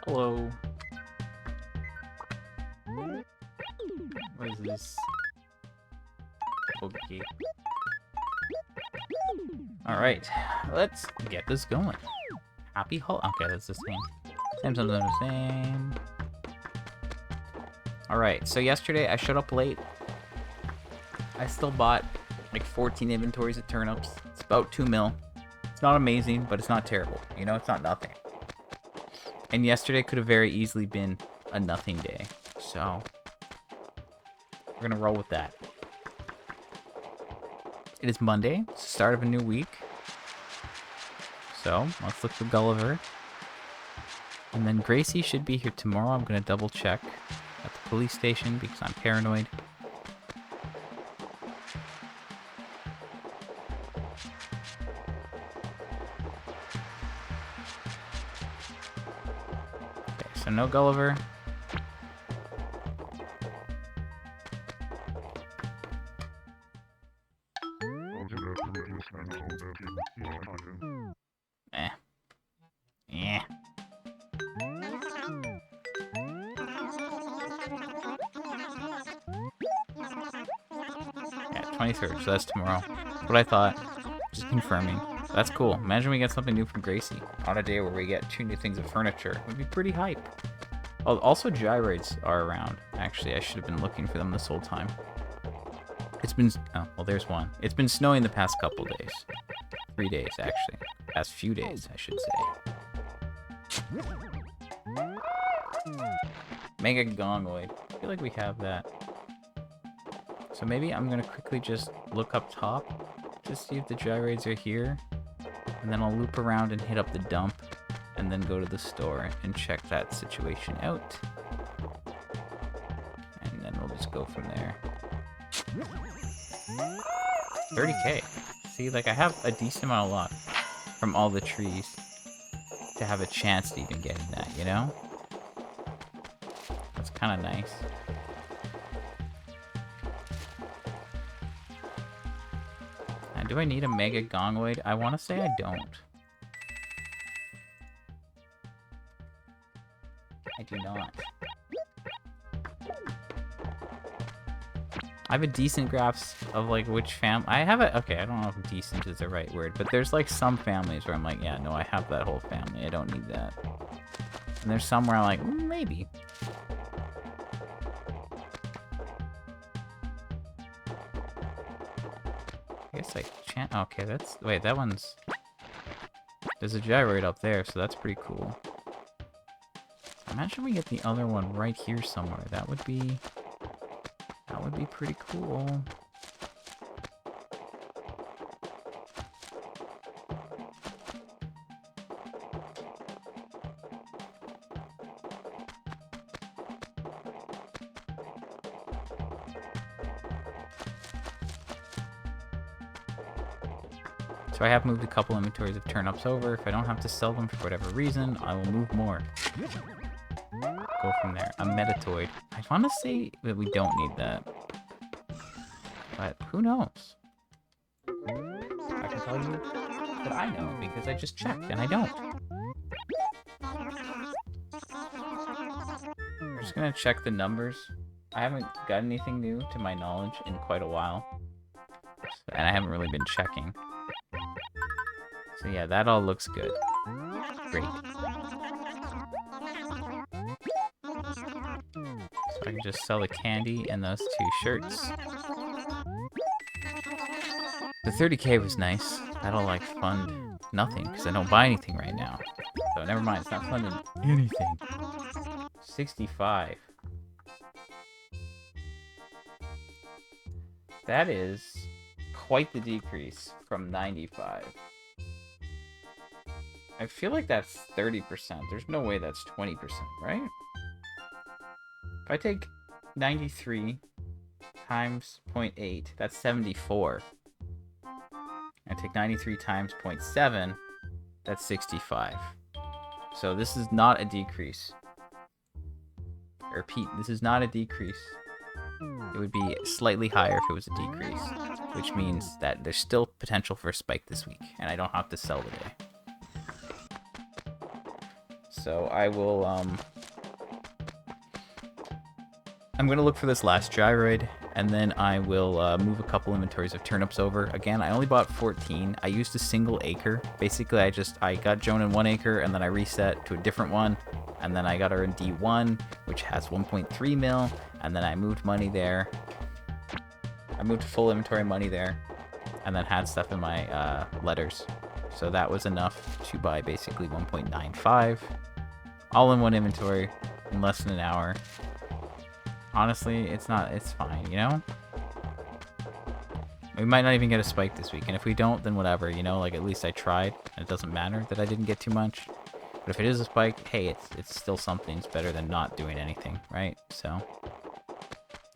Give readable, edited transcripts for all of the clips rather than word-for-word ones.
Hello. What is this? Okay. Alright, let's get this going. Happy Hol- Okay, that's the same. Same. Alright, so yesterday I showed up late. I still bought like 14 inventories of turnips. It's about 2 mil. It's not amazing, but it's not terrible. You know, it's not nothing. And yesterday could have very easily been a nothing day. So, we're gonna roll with that. It is Monday, it's the start of a new week. So, let's look for Gulliver. And then Gracie should be here tomorrow. I'm gonna double check at the police station because I'm paranoid. Okay, so no Gulliver. Yeah. 23rd, so that's tomorrow. That's what I thought. Just confirming. That's cool. Imagine we get something new from Gracie on a day where we get 2 new things of furniture. It would be pretty hype. Oh, also gyroids are around. Actually, I should have been looking for them this whole time. It's been... Oh, well, there's one. It's been snowing the past couple days. 3 days, actually. Past few days, I should say. Mega Gongoid. I feel like we have that. So maybe I'm gonna quickly just look up top, just see if the gyroids are here, and then I'll loop around and hit up the dump, and then go to the store and check that situation out. And then we'll just go from there. 30k. See, like I have a decent amount of luck from all the trees to have a chance to even getting that, you know? That's kind of nice. Do I need a Mega Gongoid? I want to say I don't. I do not. I have a decent grasp of like which I have a... Okay, I don't know if decent is the right word, but there's like some families where I'm like, yeah, no, I have that whole family. I don't need that. And there's some where I'm like, maybe. I guess like okay, that's... Wait, that one's... There's a gyroid up there, so that's pretty cool. Imagine we get the other one right here somewhere. That would be pretty cool. So I have moved a couple inventories of turnips over. If I don't have to sell them for whatever reason, I will move more. Go from there. A Metatoid. I want to say that we don't need that. But who knows? I can tell you that I know because I just checked and I don't. I'm just gonna check the numbers. I haven't got anything new to my knowledge in quite a while. And I haven't really been checking. So yeah, that all looks good. Great. So I can just sell the candy and those 2 shirts. The 30k was nice. That'll like fund nothing because I don't buy anything right now. So never mind, it's not funding anything. 65. That is quite the decrease from 95. I feel like that's 30%. There's no way that's 20%, right? If I take 93 times 0.8, that's 74. I take 93 times 0.7, that's 65. So this is not a decrease. I repeat, this is not a decrease. It would be slightly higher if it was a decrease, which means that there's still potential for a spike this week, and I don't have to sell today. So I will, I'm going to look for this last gyroid, and then I will move a couple inventories of turnips over. Again, I only bought 14. I used a single acre. Basically, I got Joan in 1 acre, and then I reset to a different one, and then I got her in D1, which has 1.3 mil, and then I moved money there. I moved full inventory money there, and then had stuff in my letters. So that was enough to buy basically 1.95, all in one inventory in less than an hour. Honestly, it's fine, you know? We might not even get a spike this week, and if we don't, then whatever, you know? Like, at least I tried, and it doesn't matter that I didn't get too much. But if it is a spike, hey, it's still something. It's better than not doing anything, right? So,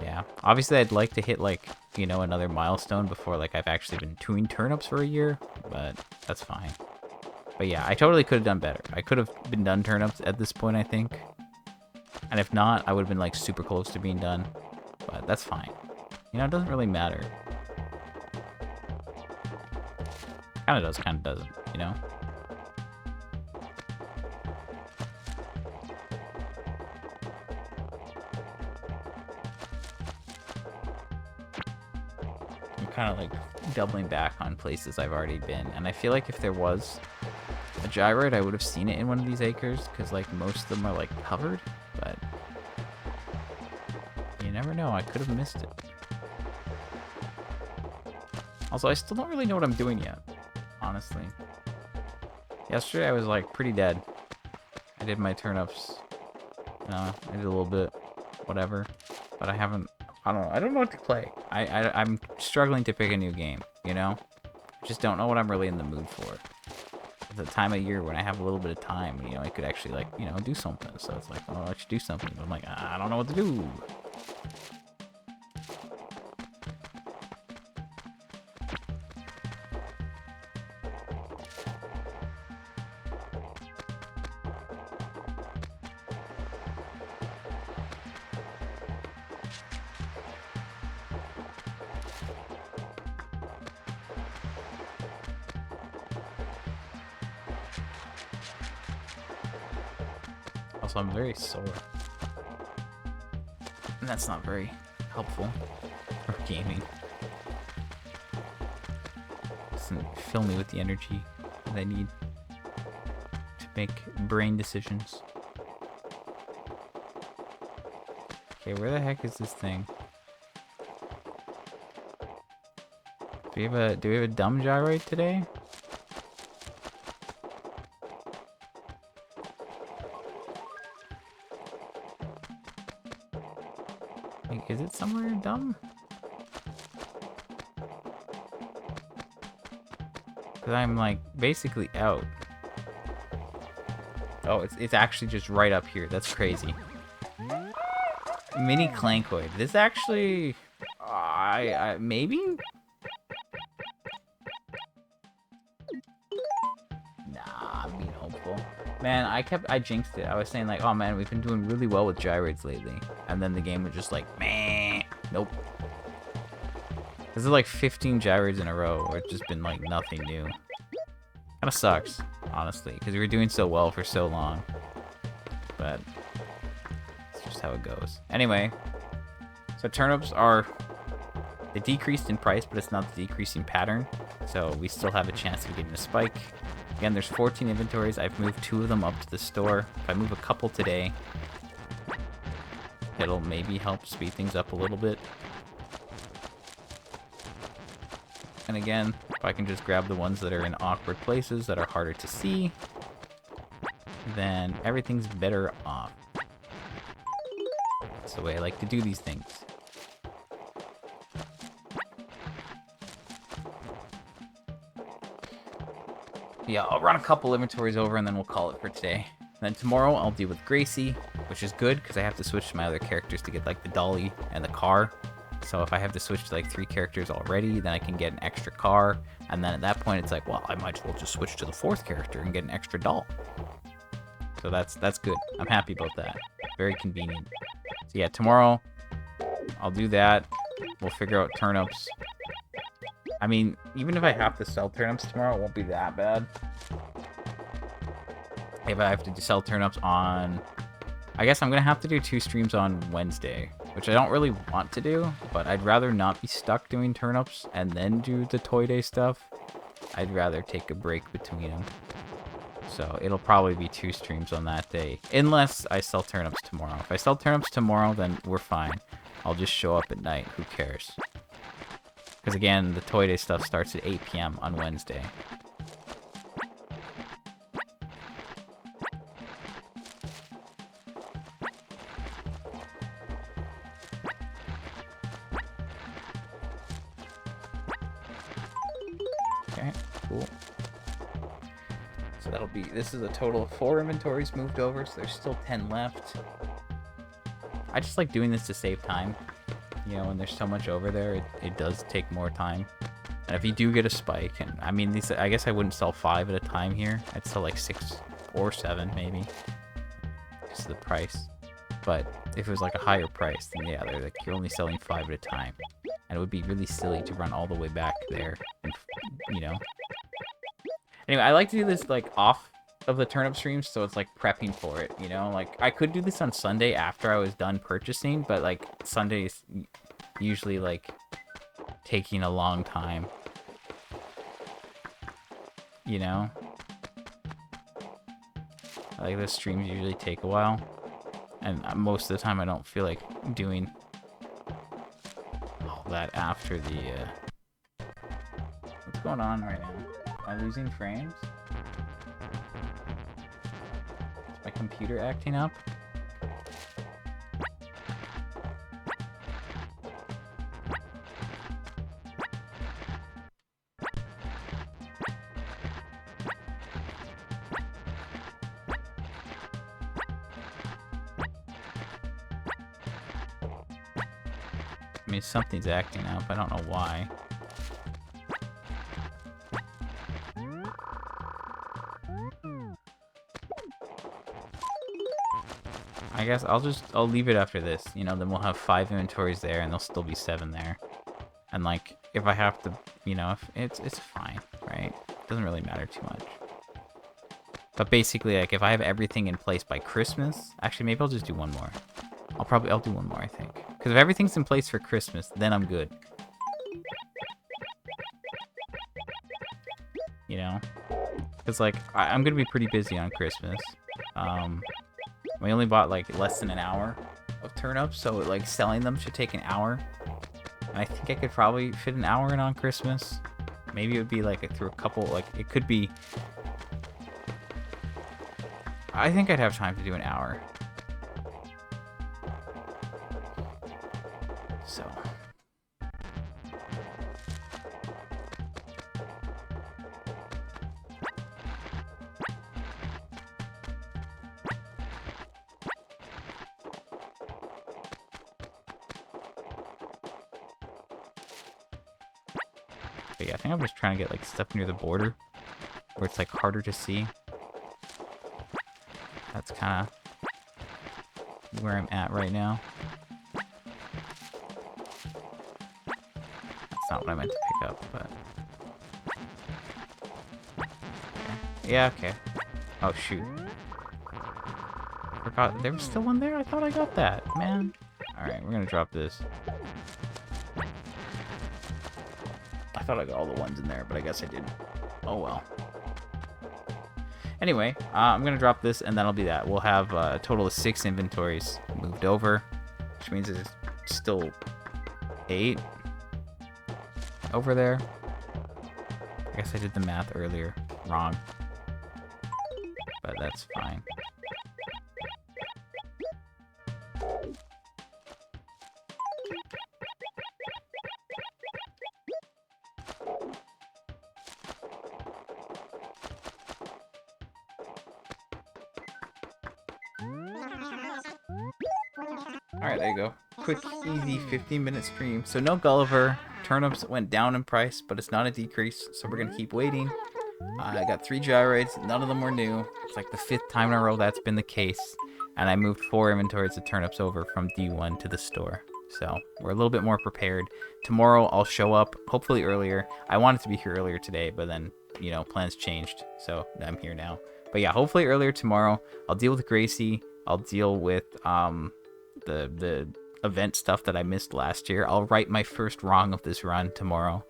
yeah. Obviously, I'd like to hit, like, you know, another milestone before, like, I've actually been doing turnips for a year, but that's fine. But yeah, I totally could have done better. I could have been done turnips at this point, I think. And if not, I would have been, like, super close to being done. But that's fine. You know, it doesn't really matter. Kinda does, kinda doesn't, you know? I'm kind of, like, doubling back on places I've already been. And I feel like if there was a gyroid, I would have seen it in one of these acres. Because, like, most of them are, like, covered. But you never know, I could have missed it. Also, I still don't really know what I'm doing yet, honestly. Yesterday I was like pretty dead. I did my turnips. You know, I did a little bit, whatever. But I don't know. I don't know what to play. I'm struggling to pick a new game, you know? I just don't know what I'm really in the mood for. It's the time of year when I have a little bit of time, you know, I could actually, like, you know, do something. So it's like, oh, I should do something. But I'm like, I don't know what to do. Also, I'm very sore. And that's not very helpful for gaming. Doesn't fill me with the energy that I need to make brain decisions. Okay, where the heck is this thing? Do we have a dumb gyroid today? Like, is it somewhere dumb? Because I'm, like, basically out. Oh, it's actually just right up here. That's crazy. Mini Clankoid. This actually... maybe? Nah, I'm being hopeful. Man, I jinxed it. I was saying, like, oh man, we've been doing really well with gyroids lately. And then the game was just like, meh. Nope. This is like 15 gyroids in a row where it's just been like nothing new. Kinda sucks, honestly, because we were doing so well for so long. But it's just how it goes. Anyway, so turnips they decreased in price, but it's not the decreasing pattern. So we still have a chance of getting a spike. Again, there's 14 inventories. I've moved 2 of them up to the store. If I move a couple today, it'll maybe help speed things up a little bit. And again, if I can just grab the ones that are in awkward places that are harder to see, then everything's better off. That's the way I like to do these things. Yeah, I'll run a couple inventories over and then we'll call it for today. Then tomorrow I'll deal with Gracie, which is good because I have to switch to my other characters to get like the dolly and the car. So if I have to switch to like 3 characters already, then I can get an extra car. And then at that point it's like, well, I might as well just switch to the 4th character and get an extra doll. So that's good. I'm happy about that. Very convenient. So yeah, tomorrow I'll do that. We'll figure out turnips. I mean, even if I have to sell turnips tomorrow, it won't be that bad. If I have to sell turnips on... I guess I'm going to have to do 2 streams on Wednesday, which I don't really want to do, but I'd rather not be stuck doing turnips and then do the Toy Day stuff. I'd rather take a break between them. So it'll probably be 2 streams on that day, unless I sell turnips tomorrow. If I sell turnips tomorrow, then we're fine. I'll just show up at night. Who cares? Because again, the Toy Day stuff starts at 8 PM on Wednesday. Okay, cool. So that'll be, this is a total of 4 inventories moved over, so there's still 10 left. I just like doing this to save time. You know, when there's so much over there, it does take more time. And if you do get a spike, and I mean, these, I guess I wouldn't sell 5 at a time here. I'd sell like 6 or 7 maybe. Just the price. But if it was like a higher price, then yeah, they're like, you're only selling 5 at a time. And it would be really silly to run all the way back there, and, you know. Anyway, I like to do this like off of the turnip streams, so it's like prepping for it, you know? Like, I could do this on Sunday after I was done purchasing, but like Sunday's usually like taking a long time, you know? Like, the streams usually take a while, and most of the time I don't feel like doing all that after the what's going on right now? Am I losing frames? Is my computer acting up? I mean, something's acting up. I don't know why. I guess I'll leave it after this, you know, then we'll have 5 inventories there and there'll still be 7 there. And like, if I have to, you know, if it's fine, right? It doesn't really matter too much. But basically, like, if I have everything in place by Christmas, actually, maybe I'll just do one more. I'll do one more, I think. Because if everything's in place for Christmas, then I'm good. You know? Because, like, I'm going to be pretty busy on Christmas. We only bought, like, less than an hour of turnips, so, like, selling them should take an hour. And I think I could probably fit an hour in on Christmas. Maybe it would be, like, through a couple, like, it could be... I think I'd have time to do an hour. So... But yeah, I think I'm just trying to get like stuff near the border where it's like harder to see. That's kind of where I'm at right now. That's not what I meant to pick up, but... Yeah, okay. Oh, shoot. Forgot there was still one there? I thought I got that, man. Alright, we're gonna drop this. I thought I got all the ones in there, but I guess I didn't. Oh well. Anyway, I'm gonna drop this, and that'll be that. We'll have a total of 6 inventories moved over, which means it's still 8 over there. I guess I did the math earlier wrong, but that's fine. Alright, there you go. Quick, easy 15-minute stream. So no Gulliver. Turnips went down in price, but it's not a decrease, so we're going to keep waiting. I got 3 gyroids. None of them were new. It's like the 5th time in a row that's been the case. And I moved 4 inventories of turnips over from D1 to the store. So we're a little bit more prepared. Tomorrow I'll show up, hopefully earlier. I wanted to be here earlier today, but then, you know, plans changed. So I'm here now. But yeah, hopefully earlier tomorrow. I'll deal with Gracie. I'll deal with the event stuff that I missed last year. I'll right my first wrong of this run tomorrow.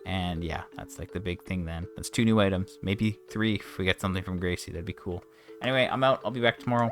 And yeah, that's like the big thing then. That's 2 new items. Maybe 3 if we get something from Gracie. That'd be cool. Anyway, I'm out. I'll be back tomorrow.